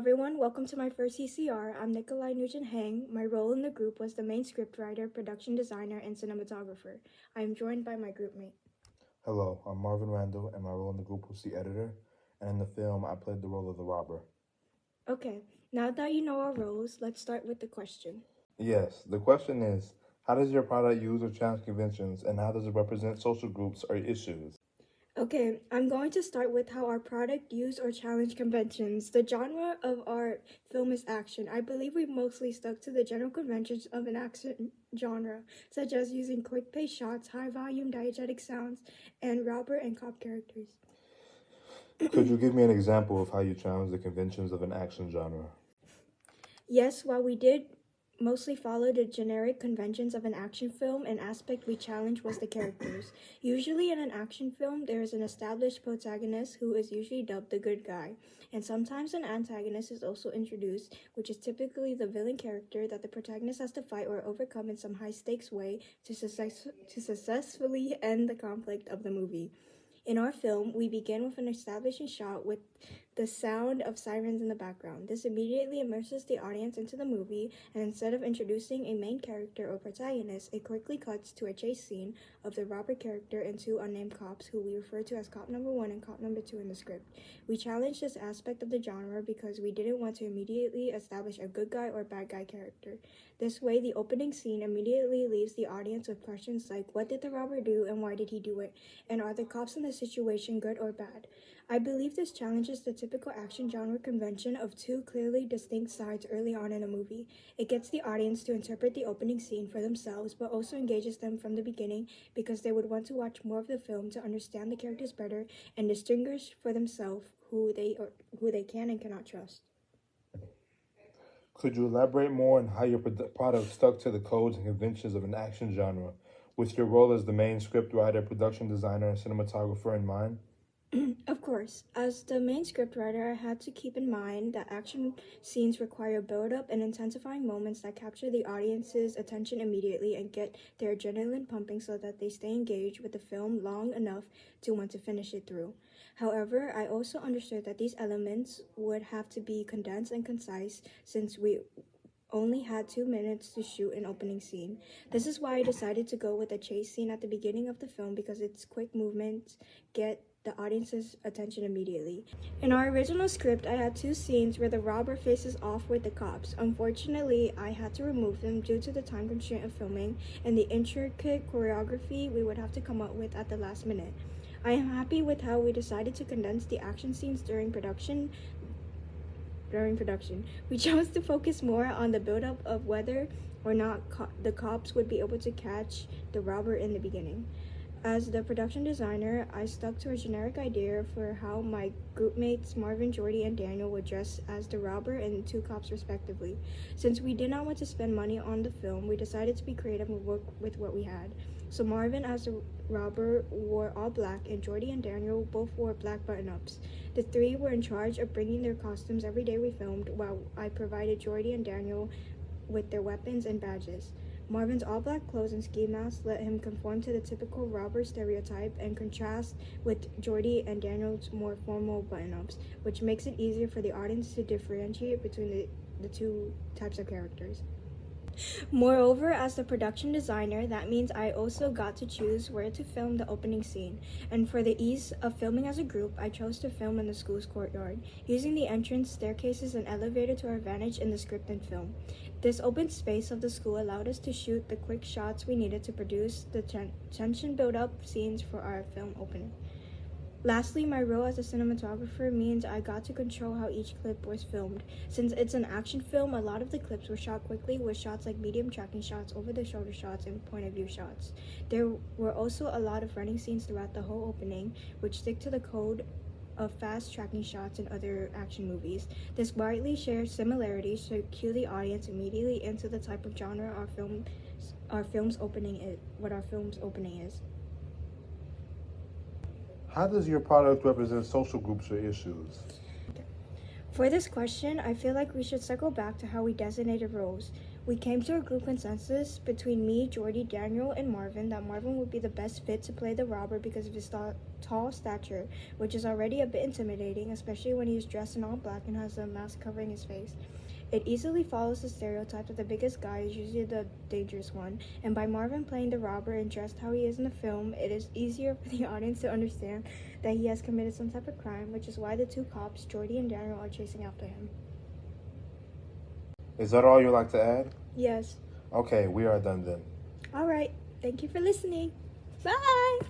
everyone, welcome to my first CCR. I'm Nguyen-Heng. My role in the group was the main scriptwriter, production designer, and cinematographer. I am joined by my groupmate. Hello, I'm Marvin Randall, and my role in the group was the editor, and in the film, I played the role of the robber. Okay, now that you know our roles, let's start with the question. Yes, the question is, how does your product use or challenge conventions, and how does it represent social groups or issues? Okay, I'm going to start with how our product use or challenge conventions. The genre of our film is action. I believe we mostly stuck to the general conventions of an action genre, such as using quick-paced shots, high-volume diegetic sounds, and robber and cop characters. Could you give me an example of how you challenge the conventions of an action genre? Yes, while we did mostly follow the generic conventions of an action film, an aspect we challenged was the characters. Usually in an action film, there is an established protagonist who is usually dubbed the good guy, and sometimes an antagonist is also introduced, which is typically the villain character that the protagonist has to fight or overcome in some high-stakes way to successfully end the conflict of the movie. In our film, we begin with an establishing shot with the sound of sirens in the background. This immediately immerses the audience into the movie, and instead of introducing a main character or protagonist, it quickly cuts to a chase scene of the robber character and two unnamed cops who we refer to as cop number 1 and cop number 2 in the script. We challenged this aspect of the genre because we didn't want to immediately establish a good guy or bad guy character. This way, the opening scene immediately leaves the audience with questions like, what did the robber do and why did he do it? And are the cops in the situation good or bad? I believe this challenges the typical action genre convention of two clearly distinct sides early on in a movie. It gets the audience to interpret the opening scene for themselves, but also engages them from the beginning because they would want to watch more of the film to understand the characters better and distinguish for themselves who they can and cannot trust. Could you elaborate more on how your product stuck to the codes and conventions of an action genre, with your role as the main scriptwriter, production designer, and cinematographer in mind? Of course, as the main scriptwriter, I had to keep in mind that action scenes require build-up and intensifying moments that capture the audience's attention immediately and get their adrenaline pumping so that they stay engaged with the film long enough to want to finish it through. However, I also understood that these elements would have to be condensed and concise since we only had 2 minutes to shoot an opening scene. This is why I decided to go with a chase scene at the beginning of the film because its quick movements get the audience's attention immediately. In our original script, I had 2 scenes where the robber faces off with the cops. Unfortunately, I had to remove them due to the time constraint of filming and the intricate choreography we would have to come up with at the last minute. I am happy with how we decided to condense the action scenes during production. We chose to focus more on the build-up of whether or not the cops would be able to catch the robber in the beginning. As the production designer, I stuck to a generic idea for how my groupmates Marvin, Jordy, and Daniel would dress as the robber and 2 cops respectively. Since we did not want to spend money on the film, we decided to be creative and work with what we had. So Marvin, as the robber, wore all black, and Jordy and Daniel both wore black button-ups. The 3 were in charge of bringing their costumes every day we filmed, while I provided Jordy and Daniel with their weapons and badges. Marvin's all-black clothes and ski mask let him conform to the typical robber stereotype and contrast with Jordy and Daniel's more formal button-ups, which makes it easier for the audience to differentiate between the 2 types of characters. Moreover, as the production designer, that means I also got to choose where to film the opening scene, and for the ease of filming as a group, I chose to film in the school's courtyard, using the entrance, staircases, and elevator to our advantage in the script and film. This open space of the school allowed us to shoot the quick shots we needed to produce the tension build-up scenes for our film opening. Lastly, my role as a cinematographer means I got to control how each clip was filmed. Since it's an action film, a lot of the clips were shot quickly with shots like medium tracking shots, over-the-shoulder shots, and point-of-view shots. There were also a lot of running scenes throughout the whole opening, which stick to the code of fast tracking shots in other action movies. This widely shared similarities to cue the audience immediately into the type of genre our film's opening is. How does your product represent social groups or issues? For this question, I feel like we should circle back to how we designated roles. We came to a group consensus between me, Jordy, Daniel, and Marvin that Marvin would be the best fit to play the robber because of his tall stature, which is already a bit intimidating, especially when he is dressed in all black and has a mask covering his face. It easily follows the stereotype that the biggest guy is usually the dangerous one, and by Marvin playing the robber and dressed how he is in the film, it is easier for the audience to understand that he has committed some type of crime, which is why the two cops, Jordy and Daniel, are chasing after him. Is that all you'd like to add? Yes. Okay, we are done then. All right. Thank you for listening. Bye!